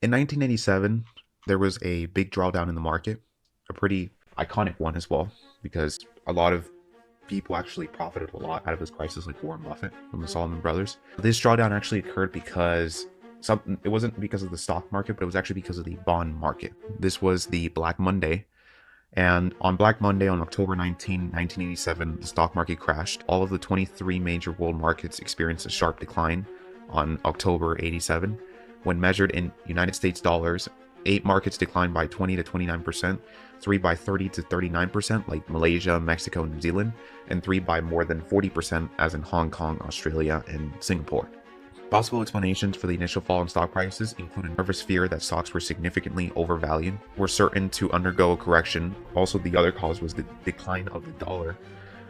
In 1987, there was a big drawdown in the market, a pretty iconic one as well, because a lot of people actually profited a lot out of this crisis, like Warren Buffett from the Salomon Brothers. This drawdown actually occurred because it wasn't because of the stock market, but it was actually because of the bond market. This was the Black Monday. And on Black Monday, on October 19, 1987, the stock market crashed. All of the 23 major world markets experienced a sharp decline on October 87. When measured in United States dollars, 8 markets declined by 20 to 29%, 3 by 30 to 39%, like Malaysia, Mexico, and New Zealand, and 3 by more than 40%, as in Hong Kong, Australia, and Singapore. Possible explanations for the initial fall in stock prices include a nervous fear that stocks were significantly overvalued, were certain to undergo a correction. Also, the other cause was the decline of the dollar,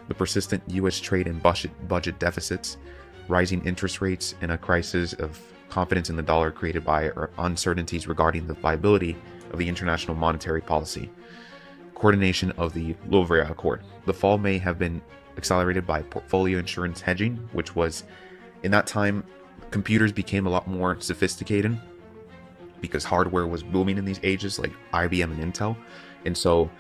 the persistent US trade and budget deficits, rising interest rates, and a crisis of confidence in the dollar created by uncertainties regarding the viability of the international monetary policy. Coordination of the Louvre Accord. The fall may have been accelerated by portfolio insurance hedging, which was, in that time, computers became a lot more sophisticated because hardware was booming in these ages, like IBM and Intel. And so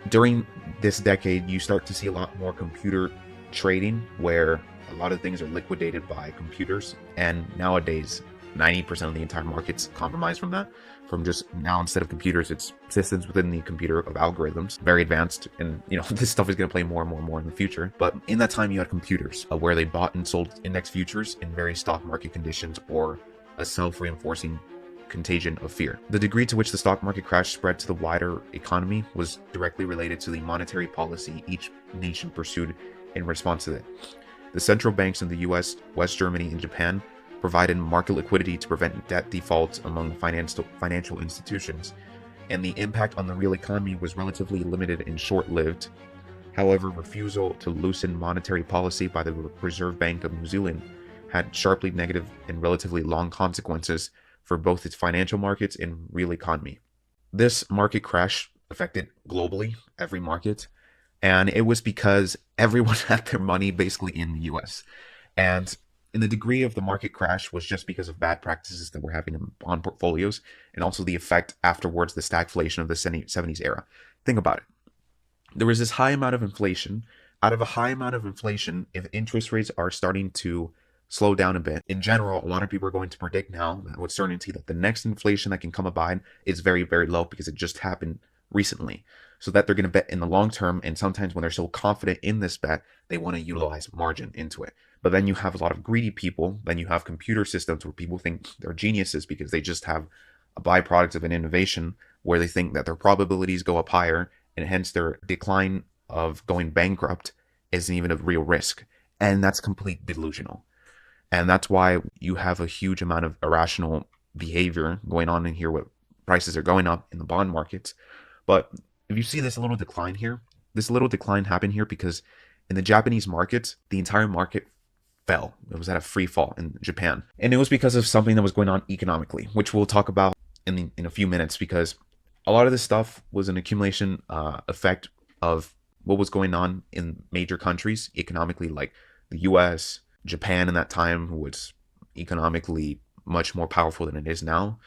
during this decade, you start to see a lot more computer trading where a lot of things are liquidated by computers. And nowadays, 90% of the entire market's compromised from that. From just now, instead of computers, it's systems within the computer of algorithms, very advanced. And this stuff is going to play more and more and more in the future. But in that time, you had computers where they bought and sold index futures in various stock market conditions, or a self-reinforcing contagion of fear. The degree to which the stock market crash spread to the wider economy was directly related to the monetary policy each nation pursued in response to it. The central banks in the US, West Germany, and Japan provided market liquidity to prevent debt defaults among financial institutions, and the impact on the real economy was relatively limited and short-lived. However, refusal to loosen monetary policy by the Reserve Bank of New Zealand had sharply negative and relatively long consequences for both its financial markets and real economy. This market crash affected globally every market, and it was because everyone had their money basically in the US. And in the degree of the market crash was just because of bad practices that were happening on portfolios, and also the effect afterwards, the stagflation of the 70s era. Think about it. There was this high amount of inflation. Out of a high amount of inflation, if interest rates are starting to slow down a bit, in general, a lot of people are going to predict now with certainty that the next inflation that can come about is very, very low because it just happened recently. So that they're going to bet in the long term, and sometimes when they're so confident in this bet, they want to utilize margin into it. But then you have a lot of greedy people. Then you have computer systems where people think they're geniuses because they just have a byproduct of an innovation where they think that their probabilities go up higher, and hence their decline of going bankrupt isn't even a real risk. And that's complete delusional. And that's why you have a huge amount of irrational behavior going on in here where prices are going up in the bond markets. But if you see this little decline here, this little decline happened here because in the Japanese markets, the entire market fell. It was at a free fall in Japan. And it was because of something that was going on economically, which we'll talk about in a few minutes, because a lot of this stuff was an accumulation effect of what was going on in major countries economically, like the US, Japan in that time, who was economically much more powerful than it is now.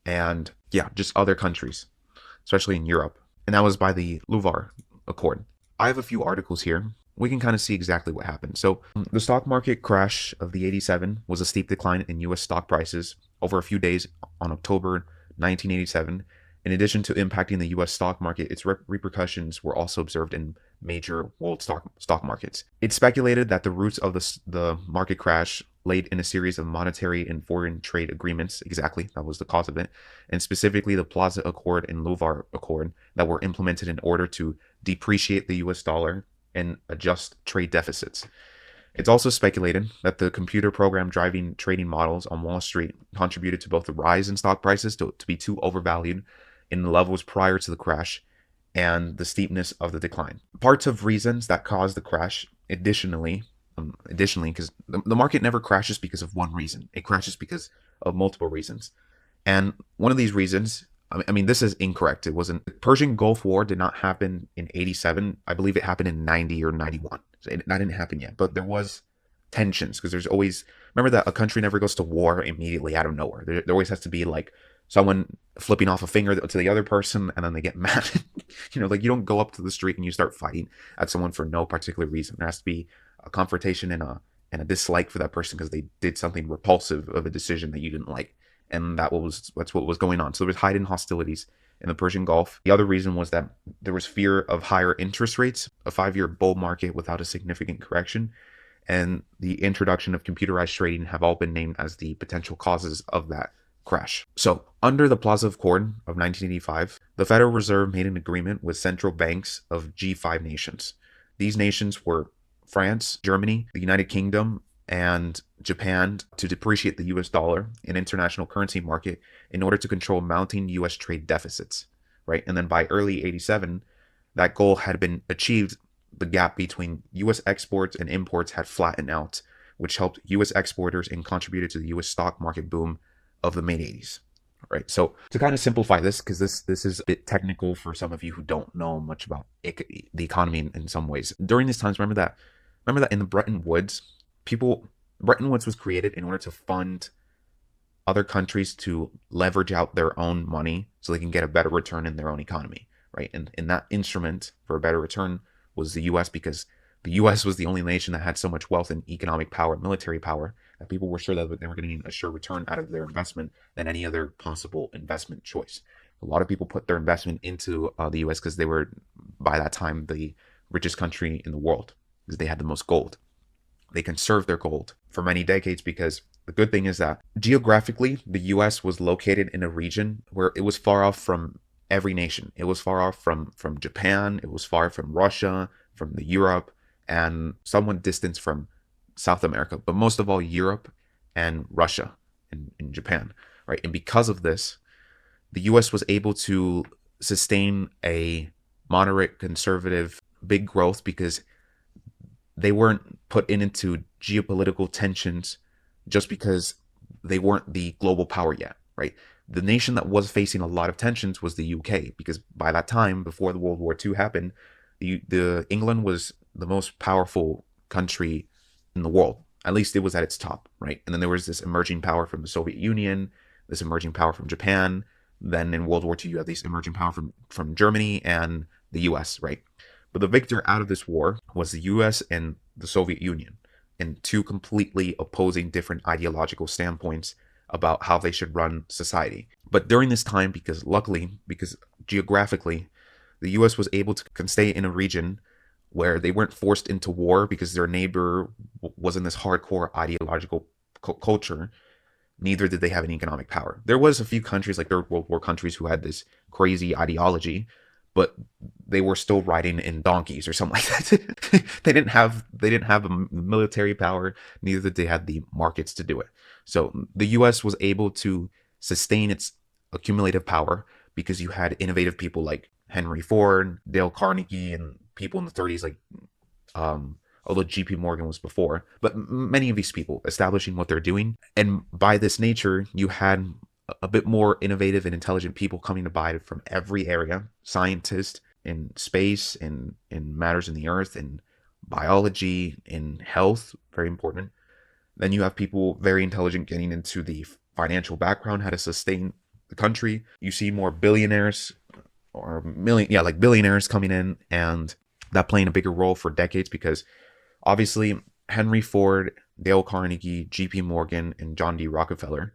And yeah, just other countries, especially in Europe. And that was by the Louvre Accord. I have a few articles here. We can kind of see exactly what happened. So the stock market crash of the 87 was a steep decline in US stock prices over a few days on October 1987. In addition to impacting the US stock market, its repercussions were also observed in major world stock markets. It's speculated that the roots of the market crash laid in a series of monetary and foreign trade agreements. Exactly, that was the cause of it. And specifically the Plaza Accord and Louvre Accord that were implemented in order to depreciate the US dollar and adjust trade deficits. It's also speculated that the computer program driving trading models on Wall Street contributed to both the rise in stock prices to be too overvalued in the levels prior to the crash and the steepness of the decline. Parts of reasons that caused the crash, additionally, because the market never crashes because of one reason. It crashes because of multiple reasons. And one of these reasons, I mean, this is incorrect. It wasn't. The Persian Gulf War did not happen in 87. I believe it happened in 90 or 91. So that didn't happen yet. But there was tensions because there's always, remember that a country never goes to war immediately out of nowhere. There always has to be like someone flipping off a finger to the other person, and then they get mad. Like you don't go up to the street and you start fighting at someone for no particular reason. There has to be a confrontation and a dislike for that person because they did something repulsive of a decision that you didn't like, and that's what was going on. So there was hidden hostilities in the Persian Gulf. The other reason was that there was fear of higher interest rates, a 5-year bull market without a significant correction, and the introduction of computerized trading have all been named as the potential causes of that crash. So, under the Plaza of Accord of 1985, the Federal Reserve made an agreement with central banks of G5 nations. These nations were France, Germany, the United Kingdom, and Japan to depreciate the US dollar in international currency market in order to control mounting US trade deficits, right? And then by early 87, that goal had been achieved. The gap between US exports and imports had flattened out, which helped US exporters and contributed to the US stock market boom of the mid 80s. Right. So to kind of simplify this, because this is a bit technical for some of you who don't know much about the economy in some ways. During these times, remember that in the Bretton Woods, Bretton Woods was created in order to fund other countries to leverage out their own money so they can get a better return in their own economy, right? And that instrument for a better return was the US, because the US was the only nation that had so much wealth and economic power, military power, that people were sure that they were getting a sure return out of their investment than any other possible investment choice. A lot of people put their investment into the US because they were, by that time, the richest country in the world because they had the most gold. They conserved their gold for many decades because the good thing is that geographically, the US was located in a region where it was far off from every nation. It was far off from Japan, it was far from Russia, from the Europe, and somewhat distant from South America, but most of all Europe and Russia and Japan, right? And because of this, the US was able to sustain a moderate, conservative, big growth because they weren't put into geopolitical tensions just because they weren't the global power yet, right? The nation that was facing a lot of tensions was the UK, because by that time, before the World War II happened, the England was the most powerful country in the world. At least it was at its top, right? And then there was this emerging power from the Soviet Union, this emerging power from Japan. Then in World War II, you have this emerging power from Germany and the US, right? But the victor out of this war was the US and the Soviet Union, in two completely opposing different ideological standpoints about how they should run society. But during this time, because geographically, the US was able to stay in a region where they weren't forced into war because their neighbor was in this hardcore ideological culture. Neither did they have an economic power. There was a few countries, like Third World War countries, who had this crazy ideology, but they were still riding in donkeys or something like that. They didn't have a military power. Neither did they have the markets to do it. So the U.S. was able to sustain its accumulative power because you had innovative people like Henry Ford, Dale Carnegie, and people in the 30s like, although J.P. Morgan was before, but many of these people establishing what they're doing. And by this nature, you had a bit more innovative and intelligent people coming to buy from every area, scientists in space, in matters in the earth, in biology, in health, very important. Then you have people very intelligent getting into the financial background, how to sustain the country. You see more billionaires or billionaires coming in, and that playing a bigger role for decades because obviously Henry Ford, Dale Carnegie, J.P. Morgan, and John D. Rockefeller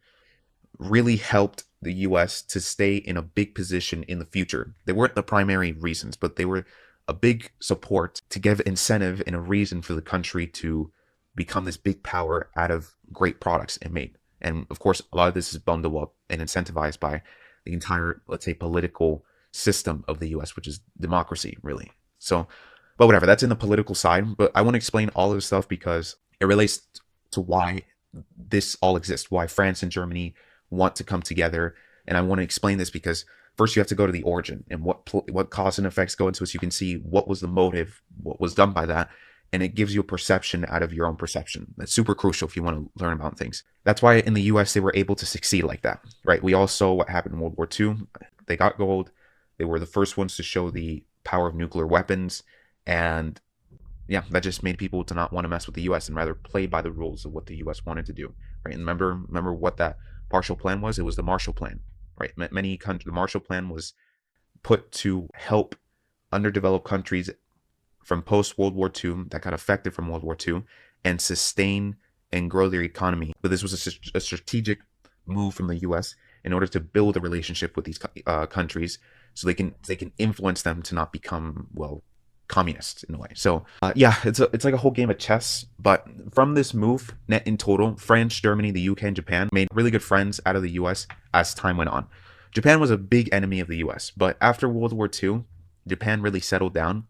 really helped the U.S. to stay in a big position in the future. They weren't the primary reasons, but they were a big support to give incentive and a reason for the country to become this big power out of great products it made. And of course, a lot of this is bundled up and incentivized by the entire, let's say, political system of the U.S., which is democracy, really. So, but whatever, that's in the political side. But I want to explain all of this stuff because it relates to why this all exists, why France and Germany want to come together. And I want to explain this because first you have to go to the origin and what cause and effects go into it, so you can see what was the motive, what was done by that, and it gives you a perception out of your own perception. That's super crucial if you want to learn about things. That's why in the US they were able to succeed like that, right? We all saw what happened in World War II. They got gold. They were the first ones to show the power of nuclear weapons, and yeah, that just made people to not want to mess with the U.S. and rather play by the rules of what the U.S. wanted to do, right? And remember what that Marshall Plan was? It was the Marshall Plan, right? Many countries, the Marshall Plan was put to help underdeveloped countries from post World War II that got affected from World War II and sustain and grow their economy. But this was a strategic move from the U.S. in order to build a relationship with these countries, so they can influence them to not become, well, communist in a way. So yeah, it's like a whole game of chess. But from this move, net in total, France, Germany, the UK, and Japan made really good friends out of the US as time went on. Japan was a big enemy of the US, but after World War II, Japan really settled down,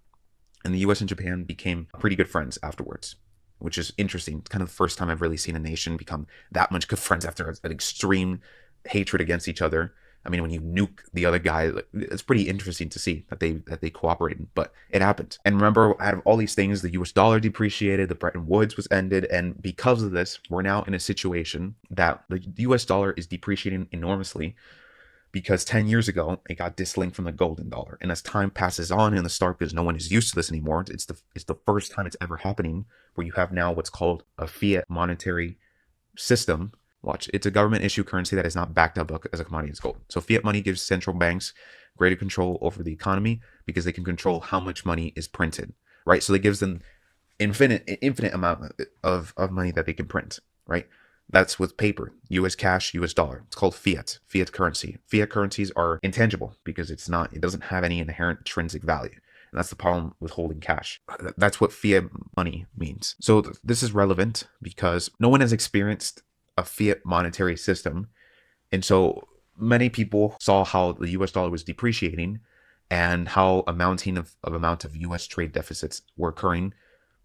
and the US and Japan became pretty good friends afterwards, which is interesting. It's kind of the first time I've really seen a nation become that much good friends after an extreme hatred against each other. I mean, when you nuke the other guy, it's pretty interesting to see that they cooperated, but it happened. And remember, out of all these things, the US dollar depreciated, the Bretton Woods was ended, and because of this, we're now in a situation that the US dollar is depreciating enormously, because 10 years ago, it got dislinked from the golden dollar. And as time passes on in the start, because no one is used to this anymore, it's the first time it's ever happening where you have now what's called a fiat monetary system. Watch, it's a government issue currency that is not backed up as a commodity as gold. So fiat money gives central banks greater control over the economy because they can control how much money is printed, right? So it gives them infinite amount of money that they can print, right? That's with paper, US cash, US dollar. It's called fiat currency. Fiat currencies are intangible because it doesn't have any inherent intrinsic value. And that's the problem with holding cash. That's what fiat money means. So this is relevant because no one has experienced a fiat monetary system. And so many people saw how the US dollar was depreciating and how amount of US trade deficits were occurring,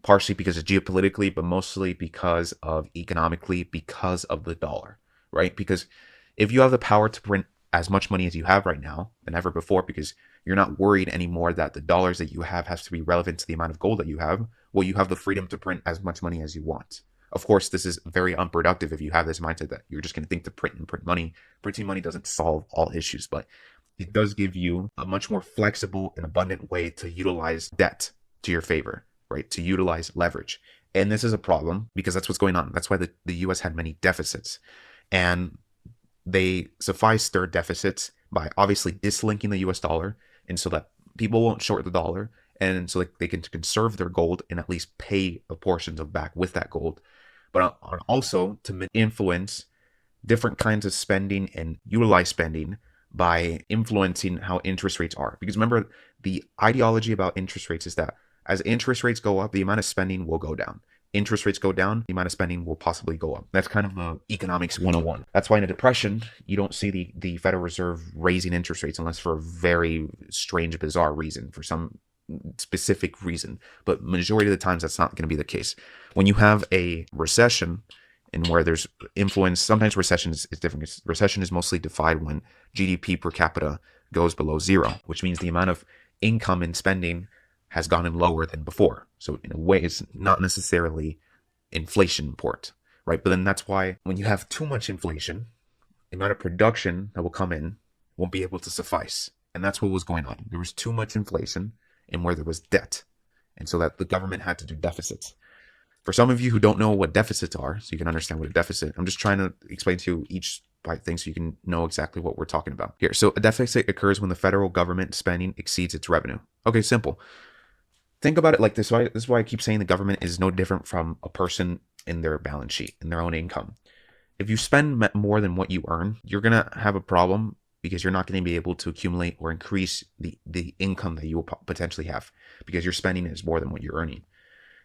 partially because of geopolitically, but mostly because of economically, because of the dollar, right? Because if you have the power to print as much money as you have right now than ever before, because you're not worried anymore that the dollars that you have has to be relevant to the amount of gold that you have, well, you have the freedom to print as much money as you want. Of course, this is very unproductive if you have this mindset that you're just going to think to print money. Printing money doesn't solve all issues, but it does give you a much more flexible and abundant way to utilize debt to your favor, right? To utilize leverage. And this is a problem because that's what's going on. That's why the US had many deficits. And they sufficed their deficits by obviously dislinking the US dollar, and so that people won't short the dollar, and so they can conserve their gold and at least pay a portion of back with that gold, but also to influence different kinds of spending and utilize spending by influencing how interest rates are. Because remember, the ideology about interest rates is that as interest rates go up, the amount of spending will go down. Interest rates go down, the amount of spending will possibly go up. That's kind of the economics 101. That's why in a depression, you don't see the Federal Reserve raising interest rates unless for a very strange, bizarre reason, for some specific reason. But majority of the times, that's not going to be the case. When you have a recession and where there's influence, sometimes recession is different. Recession is mostly defined when GDP per capita goes below zero, which means the amount of income and spending has gotten lower than before. So in a way, it's not necessarily inflation import, right? But then that's why when you have too much inflation, the amount of production that will come in won't be able to suffice. And that's what was going on. There was too much inflation and where there was debt. And so that the government had to do deficits. For some of you who don't know what deficits are, so you can understand what a deficit, I'm just trying to explain to you each thing so you can know exactly what we're talking about here. So a deficit occurs when the federal government spending exceeds its revenue. Okay, simple. Think about it like this. This is why I keep saying the government is no different from a person in their balance sheet, in their own income. If you spend more than what you earn, you're going to have a problem because you're not going to be able to accumulate or increase the income that you will potentially have because your spending is more than what you're earning.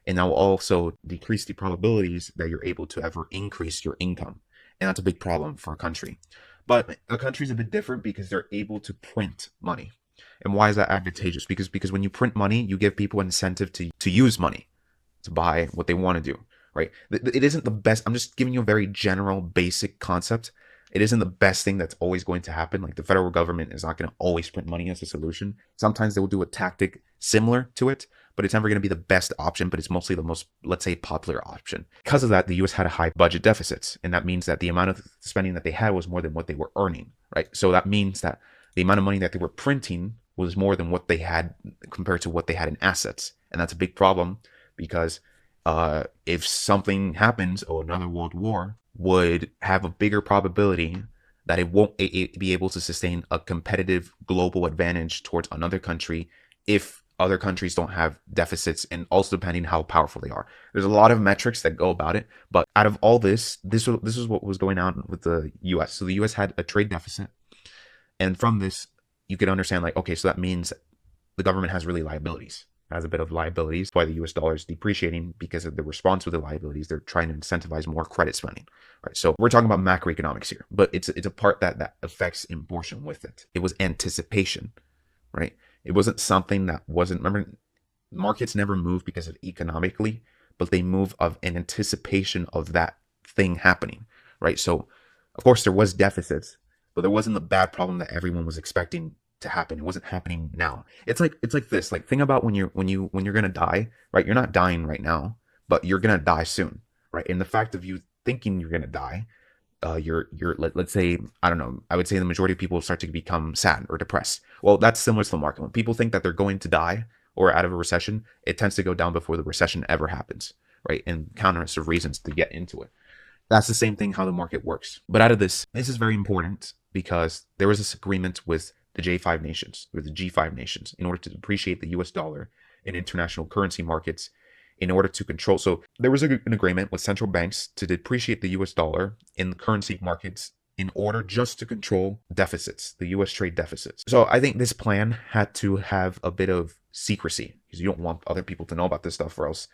And that will also decrease the probabilities that you're able to ever increase your income. And that's a big problem for a country. But a country is a bit different because they're able to print money. And why is that advantageous? Because when you print money, you give people an incentive to use money, to buy what they want to do, right? It isn't the best. I'm just giving you a very general, basic concept. It isn't the best thing that's always going to happen. Like the federal government is not going to always print money as a solution. Sometimes they will do a tactic similar to it, but it's never going to be the best option, but it's mostly the most, let's say, popular option. Because of that, the US had a high budget deficits. And that means that the amount of spending that they had was more than what they were earning, right? So that means that the amount of money that they were printing was more than what they had compared to what they had in assets. And that's a big problem because if something happens or another world war would have a bigger probability that it won't be able to sustain a competitive global advantage towards another country if other countries don't have deficits, and also depending how powerful they are. There's a lot of metrics that go about it, but out of all this is what was going on with the US. So the US had a trade deficit, and from this you could understand, like, okay, so that means the government has really liabilities, has a bit of liabilities. Why the US dollar is depreciating, because of the response with the liabilities. They're trying to incentivize more credit spending, right? So we're talking about macroeconomics here, but it's a part that affects portion with it. It was anticipation, right? It wasn't something that wasn't, remember, markets never move because of economically, but they move of an anticipation of that thing happening, right? So of course there was deficits, but there wasn't the bad problem that everyone was expecting to happen. It wasn't happening now. It's like this. Like, think about when you're gonna die, right? You're not dying right now, but you're gonna die soon, right? And the fact of you thinking you're gonna die, let's say, I don't know, I would say the majority of people start to become sad or depressed. Well, that's similar to the market. When people think that they're going to die or out of a recession, it tends to go down before the recession ever happens, right? And countless of reasons to get into it. That's the same thing how the market works. But out of this is very important, because there was this agreement with the J5 nations, or the G5 nations, in order to depreciate the US dollar in international currency markets, in order to control. So there was an agreement with central banks to depreciate the US dollar in the currency markets in order just to control deficits, the US trade deficits. So I think this plan had to have a bit of secrecy, because you don't want other people to know about this stuff, or else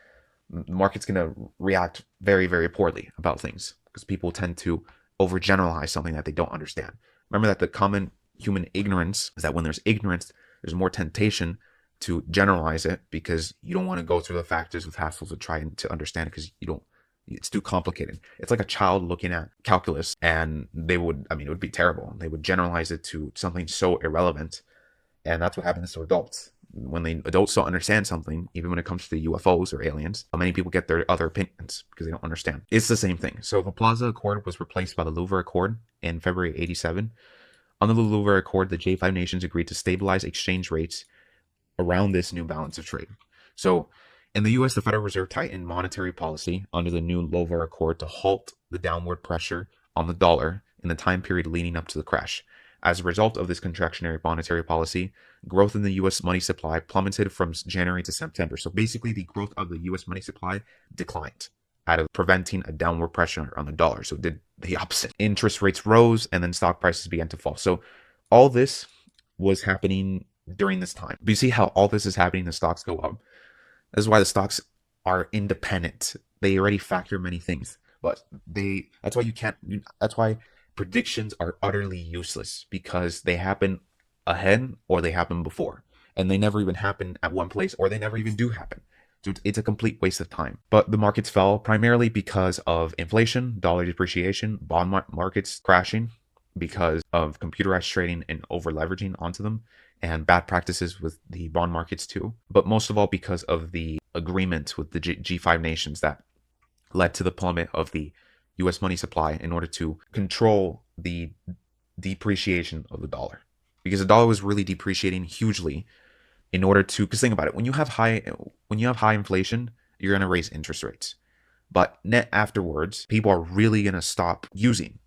the market's going to react very, very poorly about things, because people tend to overgeneralize something that they don't understand. Remember that the common human ignorance is that when there's ignorance, there's more temptation to generalize it, because you don't want to go through the factors with hassles to try to understand it, because it's too complicated. It's like a child looking at calculus, and it would be terrible. They would generalize it to something so irrelevant. And that's what happens to adults. When adults don't understand something, even when it comes to UFOs or aliens, many people get their other opinions because they don't understand. It's the same thing. So the Plaza Accord was replaced by the Louvre Accord in February 87. Under the Louvre Accord, the J5 nations agreed to stabilize exchange rates around this new balance of trade. So in the US, the Federal Reserve tightened monetary policy under the new Louvre Accord to halt the downward pressure on the dollar in the time period leading up to the crash. As a result of this contractionary monetary policy, growth in the US money supply plummeted from January to September. So basically, the growth of the US money supply declined, out of preventing a downward pressure on the dollar. So it did the opposite. Interest rates rose, and then stock prices began to fall. So all this was happening during this time. But you see how all this is happening, the stocks go up. This is why the stocks are independent. They already factor many things, but that's why predictions are utterly useless, because they happen ahead or they happen before, and they never even happen at one place, or they never even do happen. So it's a complete waste of time. But the markets fell primarily because of inflation, dollar depreciation, bond markets crashing because of computerized trading and over leveraging onto them, and bad practices with the bond markets too. But most of all, because of the agreement with the G5 nations that led to the plummet of the US money supply in order to control the depreciation of the dollar. Because the dollar was really depreciating hugely in order to, because think about it, when you have high inflation, you're going to raise interest rates. But net afterwards, people are really going to stop using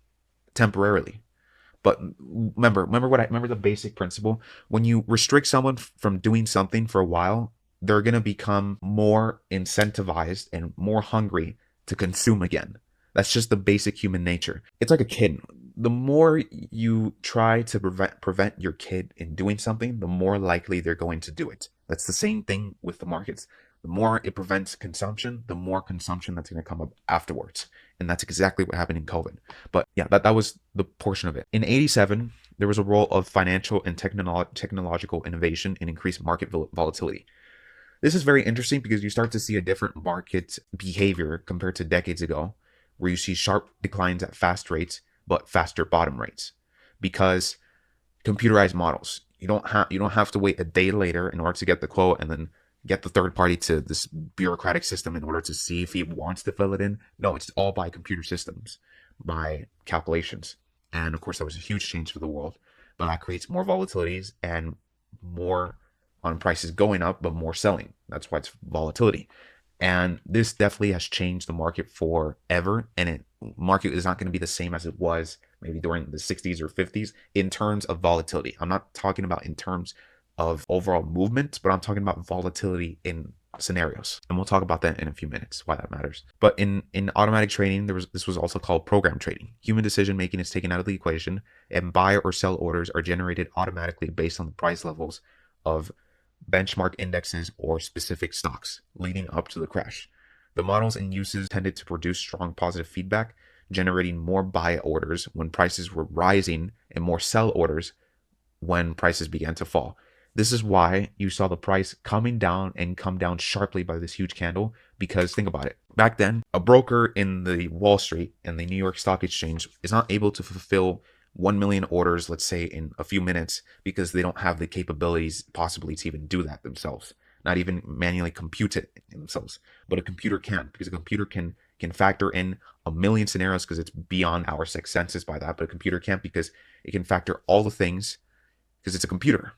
temporarily. But remember the basic principle. When you restrict someone from doing something for a while, they're going to become more incentivized and more hungry to consume again. That's just the basic human nature. It's like a kid. The more you try to prevent your kid in doing something, the more likely they're going to do it. That's the same thing with the markets. The more it prevents consumption, the more consumption that's going to come up afterwards. And that's exactly what happened in COVID. But yeah, that was the portion of it. In 87, there was a role of financial and technological innovation in increased market volatility. This is very interesting, because you start to see a different market behavior compared to decades ago, where you see sharp declines at fast rates, but faster bottom rates, because computerized models. You don't have to wait a day later in order to get the quote, and then get the third party to this bureaucratic system in order to see if he wants to fill it in. No, it's all by computer systems, by calculations. And of course, that was a huge change for the world, but that creates more volatilities and more on prices going up, but more selling. That's why it's volatility. And this definitely has changed the market forever. And it market is not going to be the same as it was maybe during the 60s or 50s in terms of volatility. I'm not talking about in terms of overall movement, but I'm talking about volatility in scenarios. And we'll talk about that in a few minutes, why that matters. But in automatic trading, this was also called program trading. Human decision making is taken out of the equation, and buy or sell orders are generated automatically based on the price levels of benchmark indexes or specific stocks leading up to the crash. The models and uses tended to produce strong positive feedback, generating more buy orders when prices were rising and more sell orders when prices began to fall. This is why you saw the price coming down and come down sharply by this huge candle, because think about it. Back then, a broker in the Wall Street and the New York Stock Exchange is not able to fulfill 1 million orders, let's say, in a few minutes, because they don't have the capabilities possibly to even do that themselves, not even manually compute it themselves. But a computer can, because a computer can factor in a million scenarios, because it's beyond our sixth senses by that. But a computer can't, because it can factor all the things, because it's a computer.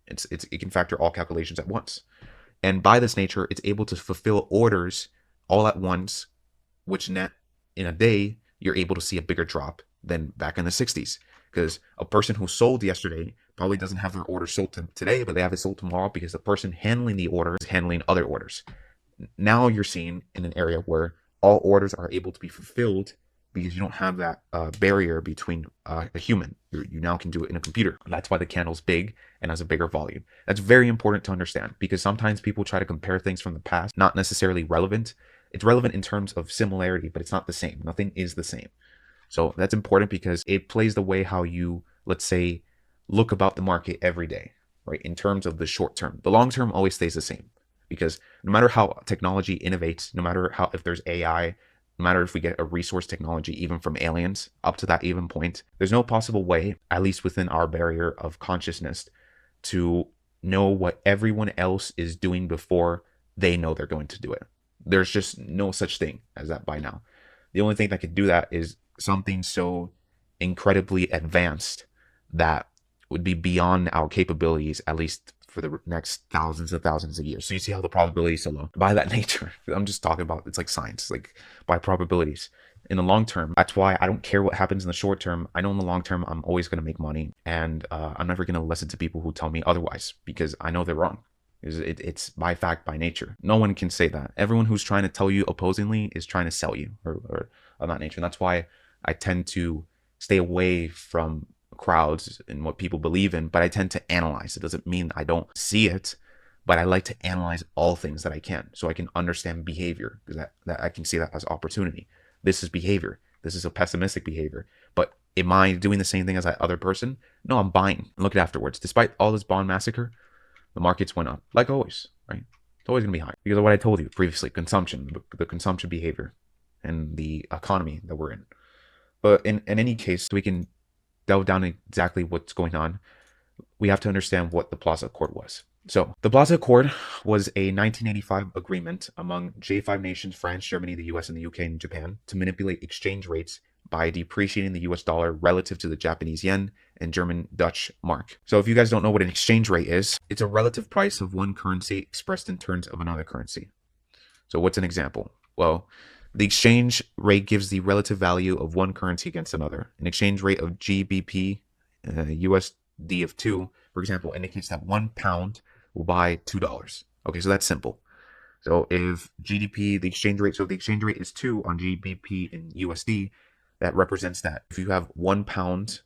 It can factor all calculations at once. And by this nature, it's able to fulfill orders all at once, which net in a day, you're able to see a bigger drop than back in the 60s. Because a person who sold yesterday probably doesn't have their order sold today, but they have it sold tomorrow, because the person handling the order is handling other orders. Now you're seeing in an area where all orders are able to be fulfilled, because you don't have that barrier between a human. You now can do it in a computer. That's why the candle's big and has a bigger volume. That's very important to understand, because sometimes people try to compare things from the past, not necessarily relevant. It's relevant in terms of similarity, but it's not the same. Nothing is the same. So that's important, because it plays the way how you, let's say, look about the market every day, right? In terms of the short term. The long term always stays the same, because no matter how technology innovates, no matter how, if there's AI, no matter if we get a resource technology, even from aliens, up to that even point, there's no possible way, at least within our barrier of consciousness, to know what everyone else is doing before they know they're going to do it. There's just no such thing as that by now. The only thing that could do that is something so incredibly advanced that would be beyond our capabilities, at least for the next thousands of years. So you see how the probability is so low. By that nature, I'm just talking about, it's like science, like by probabilities. In the long term, that's why I don't care what happens in the short term. I know in the long term, I'm always going to make money, and I'm never going to listen to people who tell me otherwise, because I know they're wrong. It's by fact, by nature. No one can say that. Everyone who's trying to tell you opposingly is trying to sell you, or of that nature. And that's why I tend to stay away from crowds and what people believe in, but I tend to analyze. It doesn't mean I don't see it, but I like to analyze all things that I can, so I can understand behavior, because that I can see that as opportunity. This is behavior. This is a pessimistic behavior. But am I doing the same thing as that other person? No, I'm buying. Look at afterwards. Despite all this bond massacre, the markets went up, like always, right? It's always going to be high, because of what I told you previously, consumption, the consumption behavior, and the economy that we're in. But in any case, we can delve down exactly what's going on. We have to understand what the Plaza Accord was. So the Plaza Accord was a 1985 agreement among J5 nations, France, Germany, the US, and the UK, and Japan, to manipulate exchange rates by depreciating the US dollar relative to the Japanese yen and German Dutch mark. So if you guys don't know what an exchange rate is, it's a relative price of one currency expressed in terms of another currency. So what's an example? Well, the exchange rate gives the relative value of one currency against another. An exchange rate of GBP USD of 2, for example, indicates that 1 pound will buy $2. Okay, so that's simple. So if GDP, the exchange rate, so if the exchange rate is 2 on GBP and USD, that represents that if you have 1 pound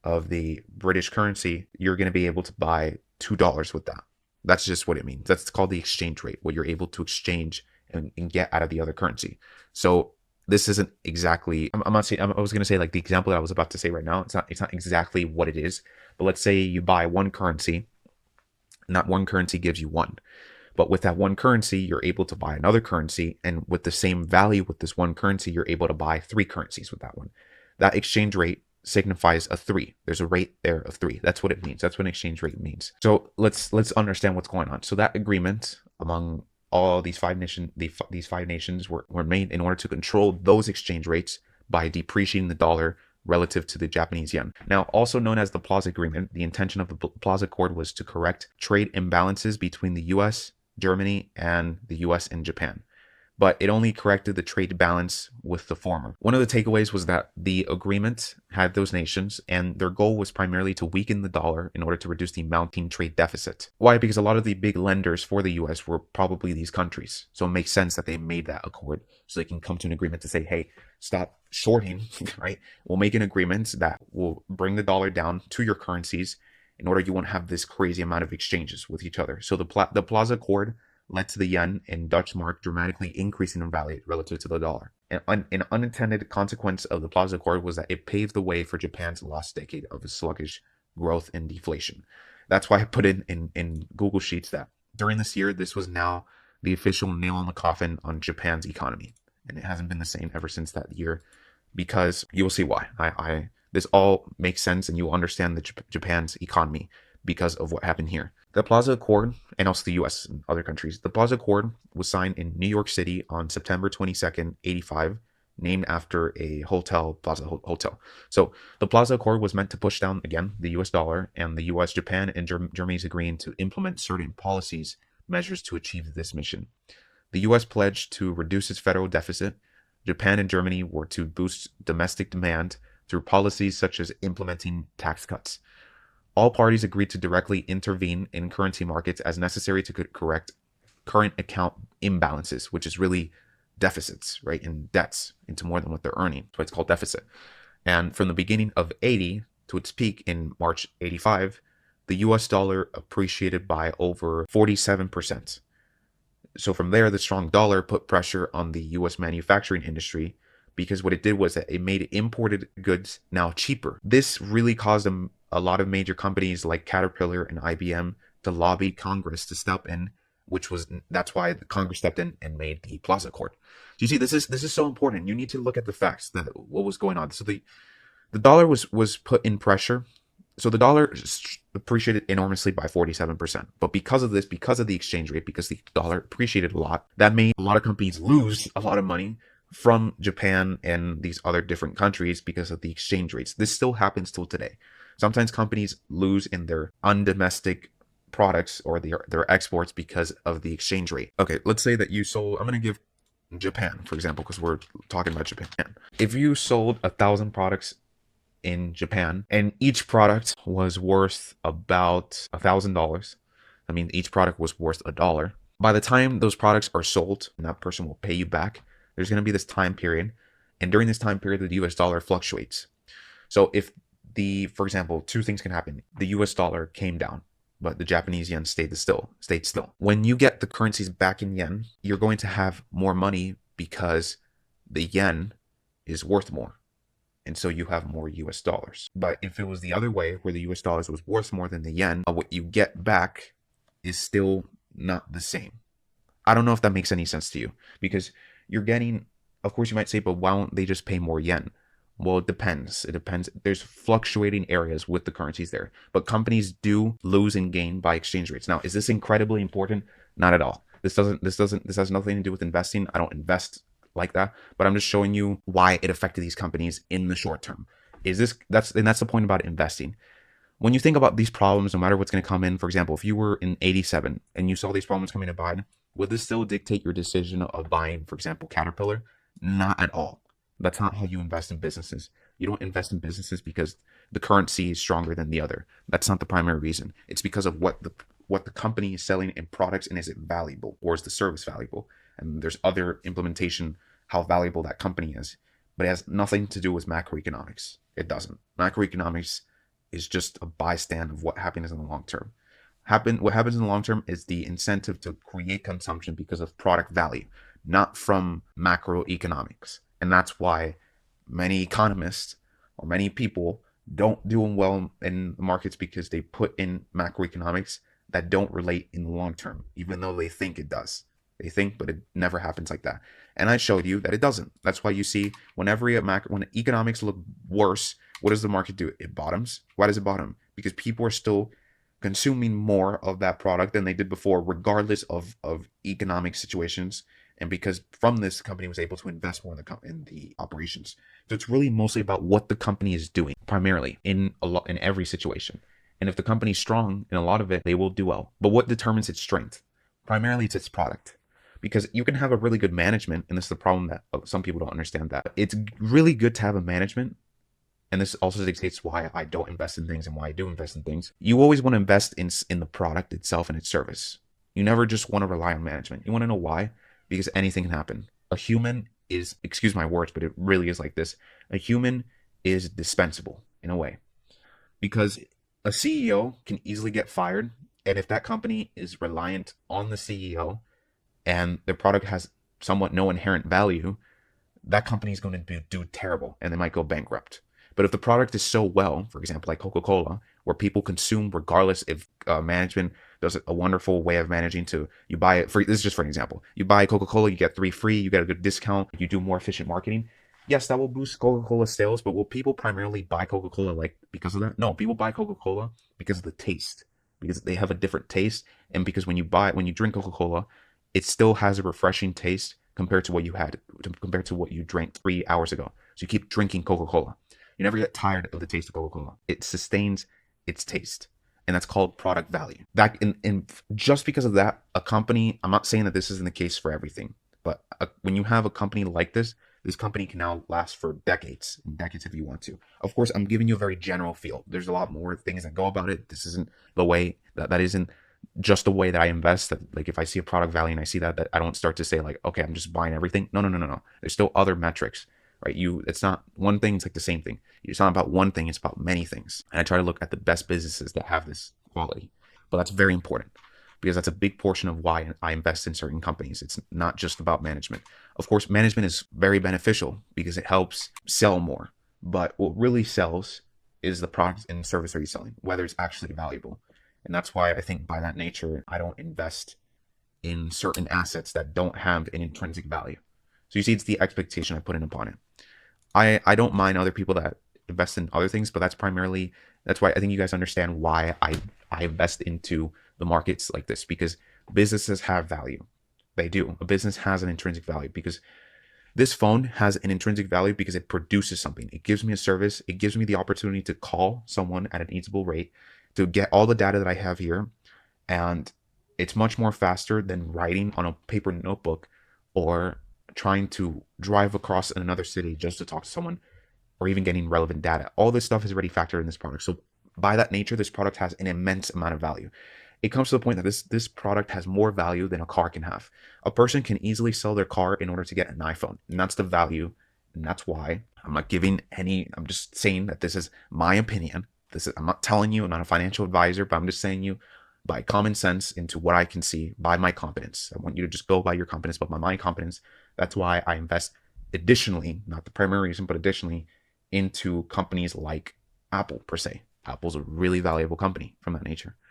of the British currency, you're going to be able to buy $2 with that. That's just what it means. That's called the exchange rate, what you're able to exchange and get out of the other currency. So this isn't exactly, I'm not saying, I was going to say like the example that I was about to say right now, it's not exactly what it is, but let's say you buy one currency, and that one currency gives you one. But with that one currency, you're able to buy another currency, and with the same value with this one currency, you're able to buy 3 currencies with that one. That exchange rate signifies a 3. There's a rate there of 3. That's what it means. That's what an exchange rate means. So let's understand what's going on. So that agreement among all these five nations were made in order to control those exchange rates by depreciating the dollar relative to the Japanese yen. Now, also known as the Plaza Agreement, the intention of the Plaza Accord was to correct trade imbalances between the US, Germany, and the US and Japan. but it only corrected the trade balance with the former. One of the takeaways was that the agreement had those nations, and their goal was primarily to weaken the dollar in order to reduce the mounting trade deficit. Why? Because a lot of the big lenders for the US were probably these countries. So it makes sense that they made that accord so they can come to an agreement to say, hey, stop shorting, right? We'll make an agreement that will bring the dollar down to your currencies in order you won't have this crazy amount of exchanges with each other. So the Plaza Accord led to the yen and Dutch mark dramatically increasing in value relative to the dollar. And an unintended consequence of the Plaza Accord was that it paved the way for Japan's lost decade of sluggish growth and deflation. That's why I put in Google Sheets that during this year, this was now the official nail in the coffin on Japan's economy. And it hasn't been the same ever since that year, because you will see why. This all makes sense, and you'll understand Japan's economy because of what happened here. The Plaza Accord, and also the US and other countries, the Plaza Accord was signed in New York City on September 22nd, 85, named after a hotel, Plaza Hotel. So the Plaza Accord was meant to push down, again, the US dollar, and the US, Japan, and Germany's agreeing to implement certain policies, measures to achieve this mission. The US pledged to reduce its federal deficit. Japan and Germany were to boost domestic demand through policies such as implementing tax cuts. All parties agreed to directly intervene in currency markets as necessary to correct current account imbalances, which is really deficits, right? And debts into more than what they're earning. So it's called deficit. And from the beginning of 80 to its peak in March 85, the US dollar appreciated by over 47%. So from there, the strong dollar put pressure on the US manufacturing industry, because what it did was that it made imported goods now cheaper. This really caused a lot of major companies like Caterpillar and IBM to lobby Congress to step in, that's why the Congress stepped in and made the Plaza Accord. So you see, this is so important. You need to look at the facts, that what was going on. So the dollar was put in pressure. So the dollar appreciated enormously by 47%. But because of this, because of the exchange rate, because the dollar appreciated a lot, that made a lot of companies lose a lot of money from Japan and these other different countries because of the exchange rates. This still happens till today. Sometimes companies lose in their undomestic products or their exports because of the exchange rate. Okay, let's say that you sold, I'm going to give Japan, for example, because we're talking about Japan. If you sold 1,000 products in Japan and each product was worth about $1,000, I mean, each product was worth $1. By the time those products are sold and that person will pay you back, there's going to be this time period. And during this time period, the US dollar fluctuates. So if for example, two things can happen. The US dollar came down, but the Japanese yen stayed still. When you get the currencies back in yen, you're going to have more money because the yen is worth more. And so you have more US dollars. But if it was the other way, where the US dollars was worth more than the yen, what you get back is still not the same. I don't know if that makes any sense to you, because you're getting, of course you might say, but why don't they just pay more yen? Well, it depends. There's fluctuating areas with the currencies there, but companies do lose and gain by exchange rates. Now, is this incredibly important? Not at all. This has nothing to do with investing. I don't invest like that, but I'm just showing you why it affected these companies in the short term. That's the point about investing. When you think about these problems, no matter what's going to come in, for example, if you were in 87 and you saw these problems coming to Biden, would this still dictate your decision of buying, for example, Caterpillar? Not at all. That's not how you invest in businesses. You don't invest in businesses because the currency is stronger than the other. That's not the primary reason. It's because of what the company is selling in products, and is it valuable, or is the service valuable? And there's other implementation how valuable that company is, but it has nothing to do with macroeconomics. It doesn't. Macroeconomics is just a bystand of what happens in the long term. What happens in the long term is the incentive to create consumption because of product value, not from macroeconomics. And that's why many economists or many people don't do well in the markets, because they put in macroeconomics that don't relate in the long term, even though they think it does. They think, but it never happens like that. And I showed you that it doesn't. That's why you see when economics look worse, what does the market do? It bottoms. Why does it bottom? Because people are still consuming more of that product than they did before, regardless of economic situations. And because from this, the company was able to invest more in the operations. So it's really mostly about what the company is doing, primarily in every situation. And if the company's strong in a lot of it, they will do well. But what determines its strength? Primarily, it's its product. because you can have a really good management, and this is the problem that some people don't understand, that it's really good to have a management. And this also dictates why I don't invest in things and why I do invest in things. You always want to invest in the product itself and its service. You never just want to rely on management. You want to know why? Because anything can happen. A human is, excuse my words, but it really is like this. A human is dispensable in a way, because a CEO can easily get fired. And if that company is reliant on the CEO and their product has somewhat no inherent value, that company is going to do terrible and they might go bankrupt. But if the product is so well, for example, like Coca-Cola, where people consume regardless if management does a wonderful way of managing to, you buy it for, this is just for an example, you buy Coca-Cola, you get 3 free, you get a good discount, you do more efficient marketing. Yes, that will boost Coca-Cola sales, but will people primarily buy Coca-Cola like because of that? No, people buy Coca-Cola because of the taste, because they have a different taste, and because when you drink Coca-Cola, it still has a refreshing taste compared to what you had, compared to what you drank 3 hours ago. So you keep drinking Coca-Cola. You never get tired of the taste of Coca-Cola. It sustains its taste. And that's called product value. That in just because of that, a company, I'm not saying that this isn't the case for everything, but when you have a company like this company can now last for decades and decades if you want to. Of course, I'm giving you a very general feel. There's a lot more things that go about it. This isn't the way that isn't just the way that I invest. That, like, if I see a product value and I see that I don't start to say like, okay, I'm just buying everything. No. There's still other metrics, right? It's not one thing. It's like the same thing. It's not about one thing. It's about many things. And I try to look at the best businesses that have this quality. But that's very important, because that's a big portion of why I invest in certain companies. It's not just about management. Of course, management is very beneficial because it helps sell more. But what really sells is the product and service that you're selling, whether it's actually valuable. And that's why I think by that nature, I don't invest in certain assets that don't have an intrinsic value. So you see, it's the expectation I put in upon it. I don't mind other people that invest in other things, but that's why I think you guys understand why I invest into the markets like this, because businesses have value. They do. A business has an intrinsic value, because this phone has an intrinsic value because it produces something. It gives me a service. It gives me the opportunity to call someone at an easable rate, to get all the data that I have here. And it's much more faster than writing on a paper notebook or trying to drive across in another city just to talk to someone, or even getting relevant data. All this stuff is already factored in this product. So by that nature, this product has an immense amount of value. It comes to the point that this product has more value than a car can have. A person can easily sell their car in order to get an iPhone. And that's the value. And that's why I'm just saying that this is my opinion. I'm not telling you, I'm not a financial advisor, but I'm just saying you by common sense into what I can see by my competence. I want you to just go by your competence, but by my competence. That's why I invest additionally, not the primary reason, but additionally into companies like Apple per se. Apple's a really valuable company from that nature.